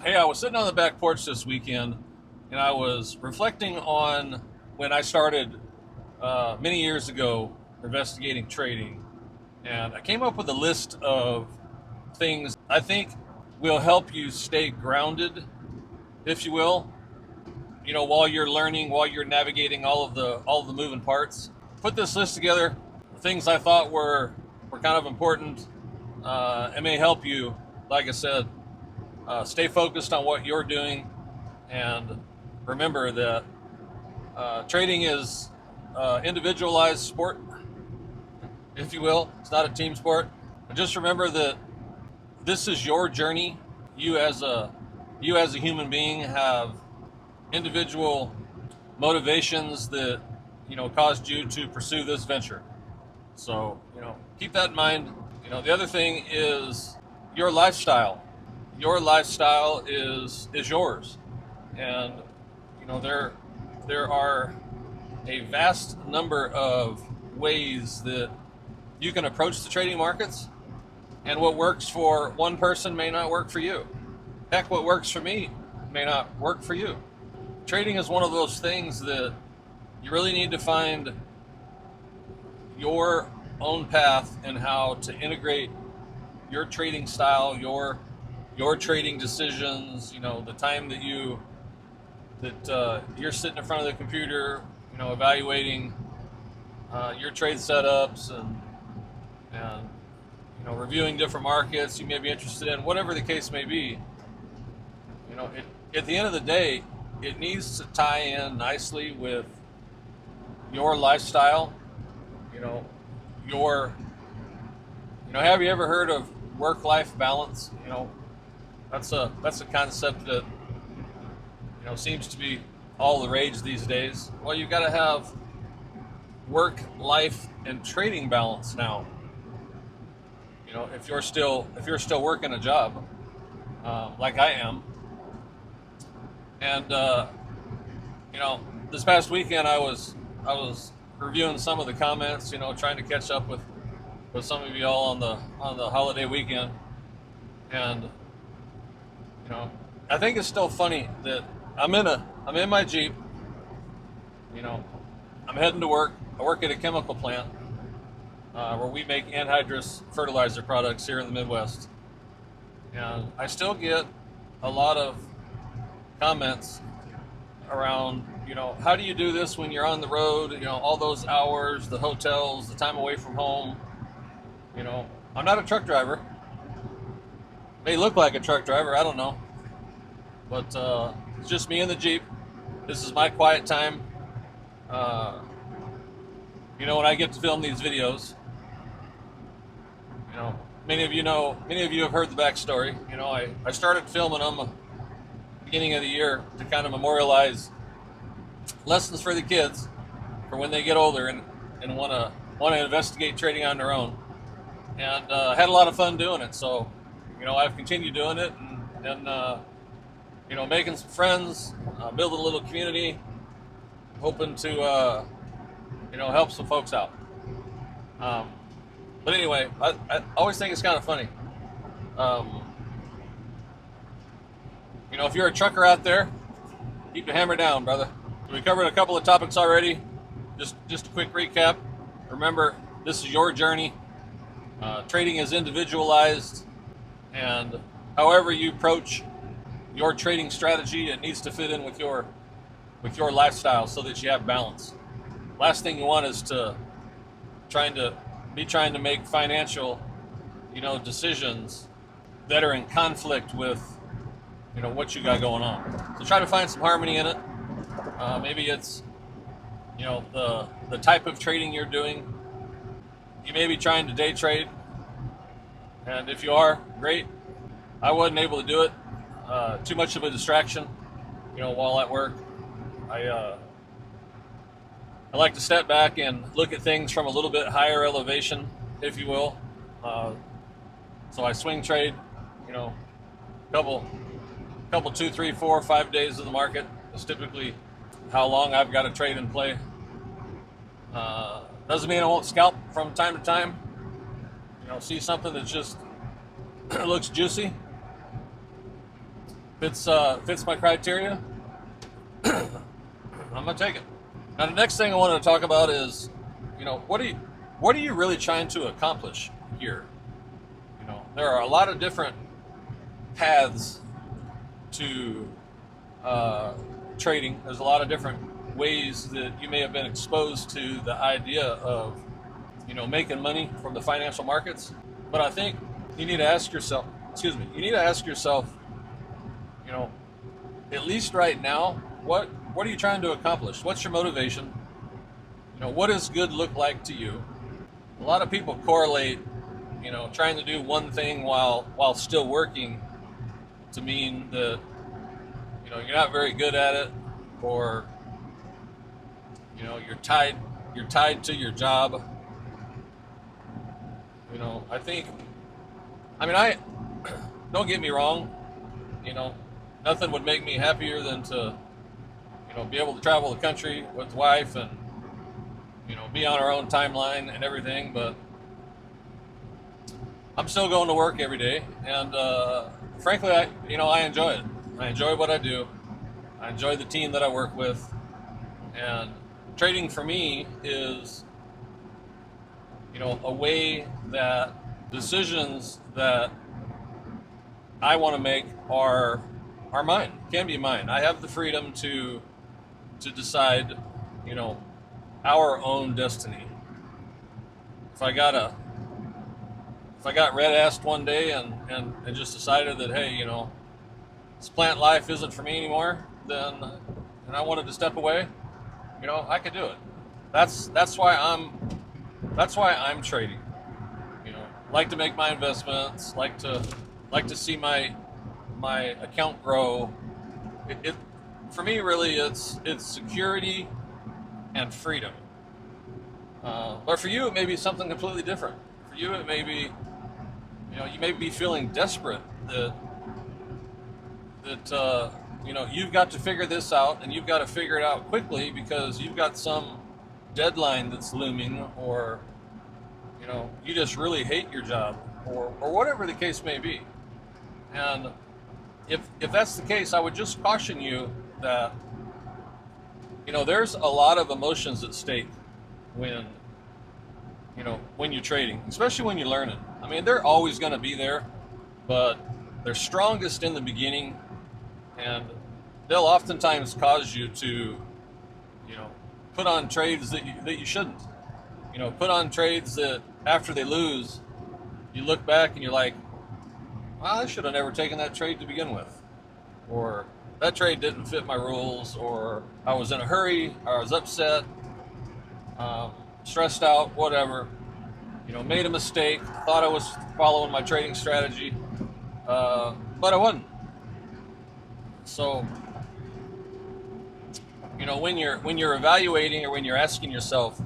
Hey, I was sitting on the back porch this weekend and I was reflecting on when I started many years ago investigating trading. And I came up with a list of things I think will help you stay grounded, if you will, while you're learning, while you're navigating all of the moving parts. Put this list together, things I thought were kind of important and may help you, like I said, stay focused on what you're doing, and remember that trading is individualized sport, if you will. It's not a team sport. But just remember that this is your journey. You as a human being have individual motivations that caused you to pursue this venture. So keep that in mind. The other thing is your lifestyle. Your lifestyle is yours, and there are a vast number of ways that you can approach the trading markets, and what works for one person may not work for you. Heck, what works for me may not work for you. Trading is one of those things that you really need to find your own path and how to integrate your trading style, your trading decisions. The time that you're sitting in front of the computer, evaluating your trade setups and reviewing different markets you may be interested in, whatever the case may be. At the end of the day, it needs to tie in nicely with your lifestyle. Your have you ever heard of work-life balance? That's a concept that seems to be all the rage these days. Well, you've got to have work, life, and trading balance now. If you're still working a job, like I am, and this past weekend I was reviewing some of the comments, trying to catch up with some of you all on the holiday weekend, and I think it's still funny that I'm in my Jeep. I'm heading to work. I work at a chemical plant where we make anhydrous fertilizer products here in the Midwest, and I still get a lot of comments around, how do you do this when you're on the road? All those hours, the hotels, the time away from home. I'm not a truck driver. May look like a truck driver, I don't know. But it's just me in the Jeep. This is my quiet time. When I get to film these videos, many of you have heard the backstory. I started filming them beginning of the year to kind of memorialize lessons for the kids for when they get older and want to investigate trading on their own. And had a lot of fun doing it. So, I've continued doing it and making some friends, building a little community, hoping to help some folks out. But anyway, I always think it's kind of funny. If you're a trucker out there, keep the hammer down, brother. We covered a couple of topics already. Just a quick recap. Remember, this is your journey. Trading is individualized, and however you approach your trading strategy, it needs to fit in with your lifestyle so that you have balance. Last thing you want is to trying to make financial decisions that are in conflict with what you got going on. So try to find some harmony in it. Maybe it's the type of trading you're doing. You may be trying to day trade, and if you are, great. I wasn't able to do it. Too much of a distraction, while at work. I like to step back and look at things from a little bit higher elevation, if you will. So I swing trade, couple 2, 3, 4, 5 days of the market is typically how long I've got to trade and play. Doesn't mean I won't scalp from time to time. See something that just looks juicy. Fits my criteria, I'm gonna take it. Now, the next thing I wanted to talk about is, what are you really trying to accomplish here? There are a lot of different paths to trading. There's a lot of different ways that you may have been exposed to the idea of, making money from the financial markets. But I think you need to ask yourself, you need to ask yourself, you know, at least right now, what are you trying to accomplish? What's your motivation? What does good look like to you? A lot of people correlate, trying to do one thing while still working to mean that, you're not very good at it, or, you're tied to your job. I think, I don't get me wrong, you know, nothing would make me happier than to, be able to travel the country with the wife and, be on our own timeline and everything. But I'm still going to work every day, and frankly, I enjoy it. I enjoy what I do. I enjoy the team that I work with, and trading for me is, a way that decisions that I want to make are mine, can be mine. I have the freedom to decide, our own destiny. If I got red-assed one day and just decided that, hey, this plant life isn't for me anymore, and I wanted to step away, I could do it. That's why I'm trading. Like to make my investments, like to see my account grow. It for me, really, it's security and freedom. But for you, it may be something completely different. For you, it may be, you may be feeling desperate that you've got to figure this out, and you've got to figure it out quickly because you've got some deadline that's looming, or you just really hate your job, or whatever the case may be. And if that's the case, I would just caution you that there's a lot of emotions at stake when you're trading, especially when you're learning. They're always going to be there, but they're strongest in the beginning, and they'll oftentimes cause you to put on trades that you shouldn't. Put on trades that after they lose, you look back and you're like, well, I should have never taken that trade to begin with, or that trade didn't fit my rules, or I was in a hurry, or I was upset, stressed out, whatever. Made a mistake, thought I was following my trading strategy, but I wasn't. So, when you're evaluating, or when you're asking yourself,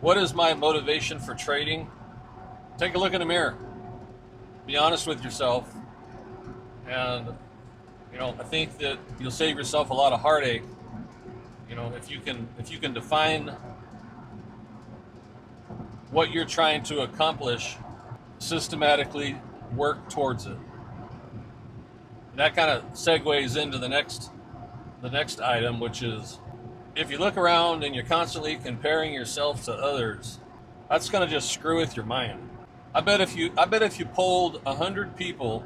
what is my motivation for trading? Take a look in the mirror. Be honest with yourself, and I think that you'll save yourself a lot of heartache. If you can define what you're trying to accomplish, systematically work towards it. And that kind of segues into the next item, which is, if you look around and you're constantly comparing yourself to others, that's going to just screw with your mind. I bet if you polled 100 people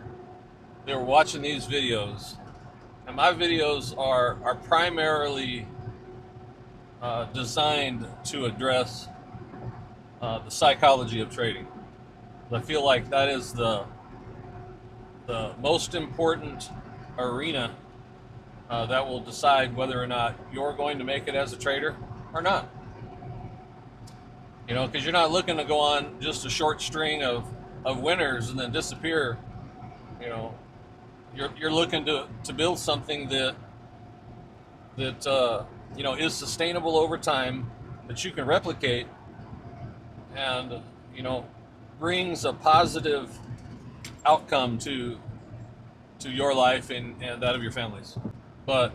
that were watching these videos, and my videos are primarily designed to address the psychology of trading. I feel like that is the most important arena that will decide whether or not you're going to make it as a trader or not. Because you're not looking to go on just a short string of winners and then disappear. You're looking to build something that is sustainable over time, that you can replicate, and brings a positive outcome to your life and that of your families. But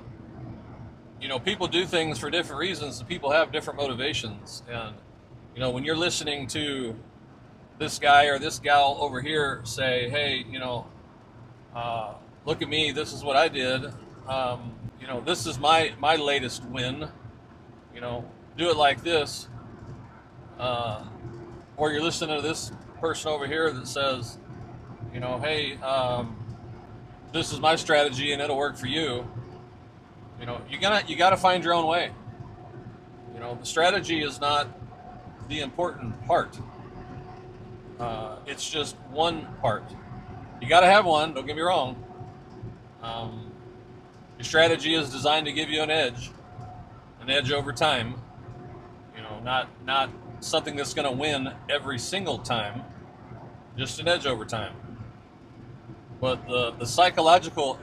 people do things for different reasons, and people have different motivations. And when you're listening to this guy or this gal over here say, hey, look at me, this is what I did. This is my latest win. Do it like this. Uh, or you're listening to this person over here that says, hey, this is my strategy and it'll work for you. You gotta find your own way. The strategy is not the important part. It's just one part. You gotta have one. Don't get me wrong. Um, your strategy is designed to give you an edge over time. Not something that's going to win every single time, just an edge over time. But the psychological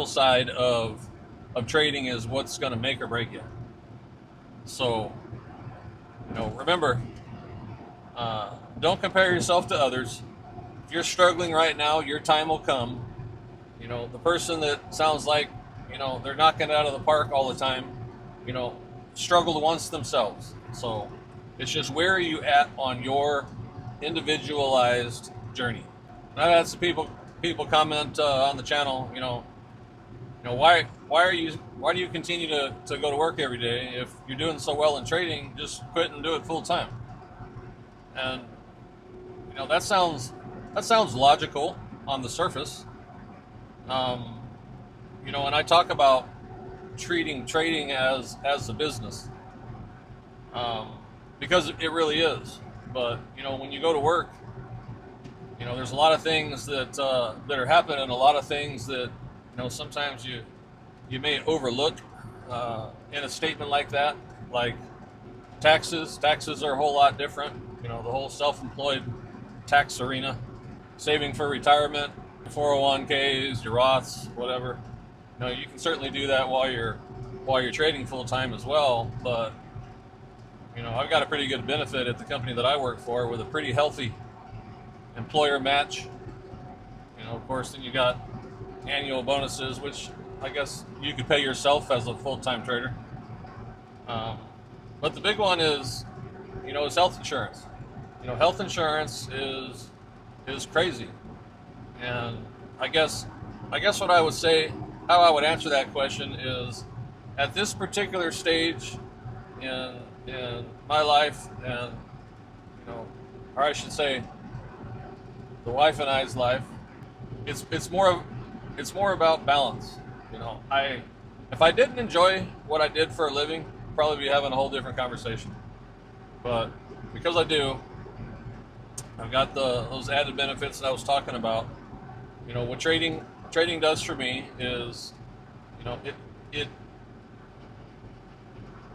side of trading is what's going to make or break you. So, remember, don't compare yourself to others. If you're struggling right now, your time will come. The person that sounds like, they're knocking it out of the park all the time, struggled once themselves. So it's just, where are you at on your individualized journey? And I've had some people comment on the channel, why do you continue to go to work every day if you're doing so well in trading? Just quit and do it full time. And that sounds logical on the surface. And I talk about treating trading as a business, because it really is. But when you go to work, there's a lot of things that are happening, a lot of things that sometimes you may overlook in a statement like that, like taxes. Taxes are a whole lot different. The whole self-employed tax arena, saving for retirement, 401ks, your Roths, whatever. You can certainly do that while you're trading full time as well. But I've got a pretty good benefit at the company that I work for, with a pretty healthy employer match. Of course, then you got annual bonuses, which I guess you could pay yourself as a full-time trader. But the big one is health insurance. Health insurance is crazy. And I guess what I would say, how I would answer that question is, at this particular stage in my life, and or I should say, the wife and I's life, it's more about balance. If I didn't enjoy what I did for a living, I'd probably be having a whole different conversation. But because I do, I've got those added benefits that I was talking about. What trading does for me is,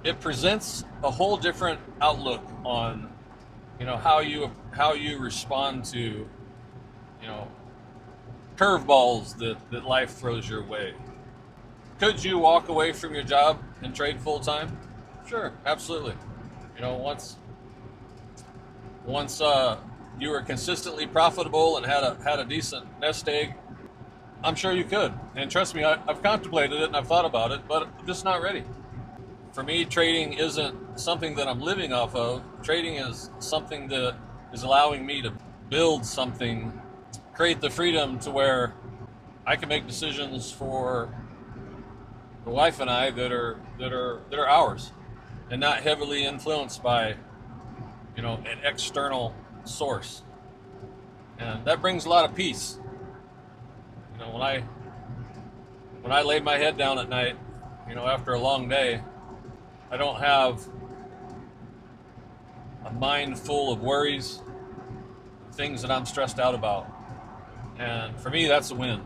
it presents a whole different outlook on, how you respond to, curveballs that life throws your way. Could you walk away from your job and trade full time? Sure, absolutely. Once you were consistently profitable and had a decent nest egg, I'm sure you could. And trust me, I've contemplated it and I've thought about it, but I'm just not ready. For me, trading isn't something that I'm living off of. Trading is something that is allowing me to build something, create the freedom to where I can make decisions for the wife and I that are ours, and not heavily influenced by an external source. And that brings a lot of peace. When I lay my head down at night, after a long day, I don't have a mind full of worries, things that I'm stressed out about. And for me, that's a win.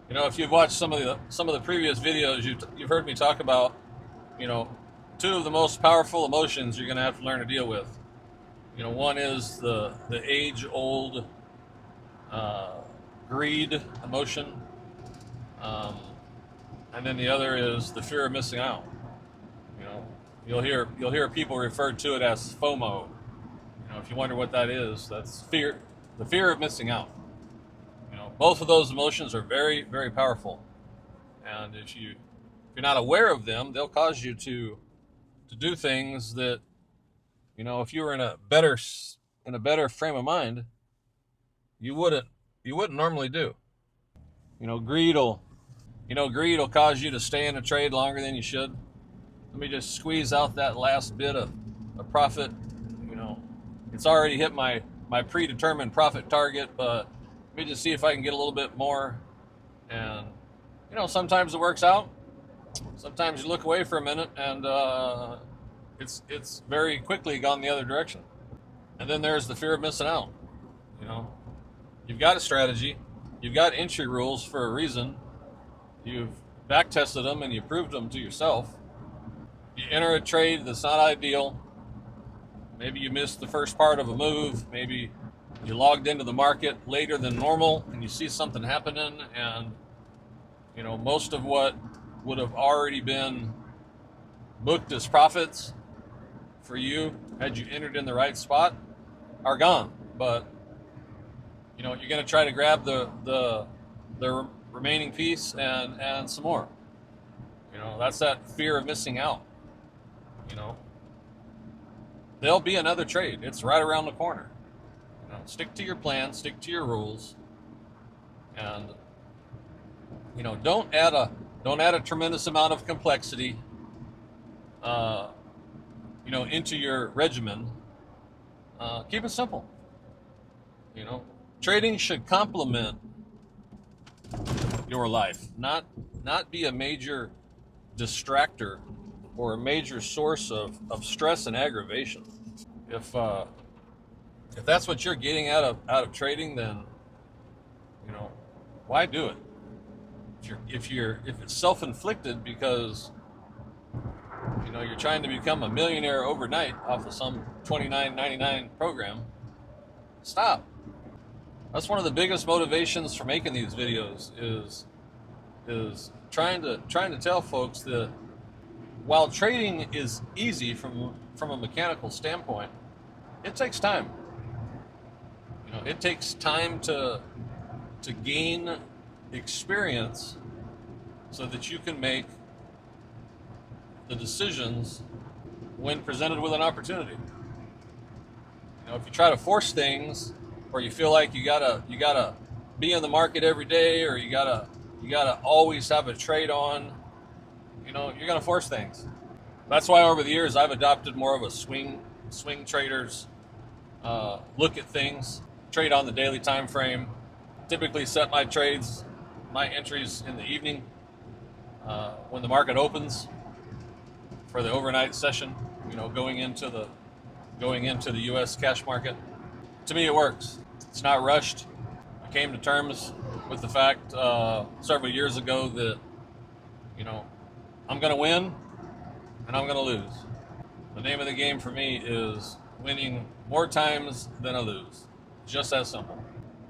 If you've watched some of the previous videos, you've heard me talk about, two of the most powerful emotions you're going to have to learn to deal with. One is the age-old greed emotion, and then the other is the fear of missing out. You'll hear people refer to it as FOMO. If you wonder what that is, that's fear, the fear of missing out. Both of those emotions are very, very powerful, and if you're not aware of them, they'll cause you to do things that, if you were in a better frame of mind, you wouldn't you wouldn't normally do. You know, greed will cause you to stay in a trade longer than you should. Let me just squeeze out that last bit of profit. You know, it's already hit my predetermined profit target, but let me just see if I can get a little bit more. And you know, sometimes it works out. Sometimes you look away for a minute, and it's very quickly gone the other direction. And then there's the fear of missing out. You know, you've got a strategy, you've got entry rules for a reason. You've back tested them and you proved them to yourself. You enter a trade that's not ideal. Maybe you missed the first part of a move. Maybe you logged into the market later than normal and you see something happening, and you know, most of what would have already been booked as profits for you had you entered in the right spot are gone. But you know, you're going to try to grab the remaining piece and some more. You know, that's that fear of missing out. You know, there'll be another trade. It's right around the corner. You know, stick to your plan, stick to your rules, and you know, don't add a tremendous amount of complexity, you know, into your regimen. Keep it simple. You know, trading should complement your life, not be a major distractor or a major source of stress and aggravation. If that's what you're getting out of trading, then you know, why do it? If it's self-inflicted because you know you're trying to become a millionaire overnight off of some $29.99 program, stop. That's one of the biggest motivations for making these videos is trying to tell folks that while trading is easy from a mechanical standpoint, it takes time. You know, it takes time to gain experience so that you can make the decisions when presented with an opportunity. You know, if you try to force things, or you feel like you gotta be in the market every day, or you gotta always have a trade on, you know, you're gonna force things. That's why over the years I've adopted more of a swing traders look at things, trade on the daily time frame. Typically set my trades, my entries in the evening when the market opens for the overnight session. You know, going into the U.S. cash market. To me, it works. It's not rushed. I came to terms with the fact several years ago that, you know, I'm going to win and I'm going to lose. The name of the game for me is winning more times than I lose. Just that simple.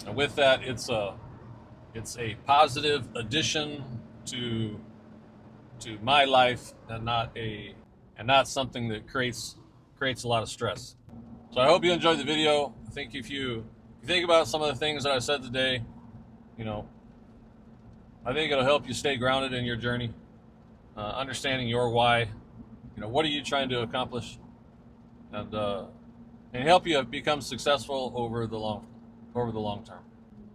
And with that, it's a positive addition to my life, and not something that creates a lot of stress. So I hope you enjoyed the video. I think if you think about some of the things that I said today, you know, I think it'll help you stay grounded in your journey, understanding your why. You know, what are you trying to accomplish, and help you become successful over the long term.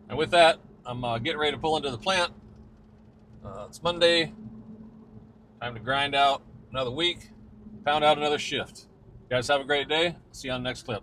And with that, I'm getting ready to pull into the plant. It's Monday. Time to grind out another week, pound out another shift. You guys have a great day. See you on the next clip.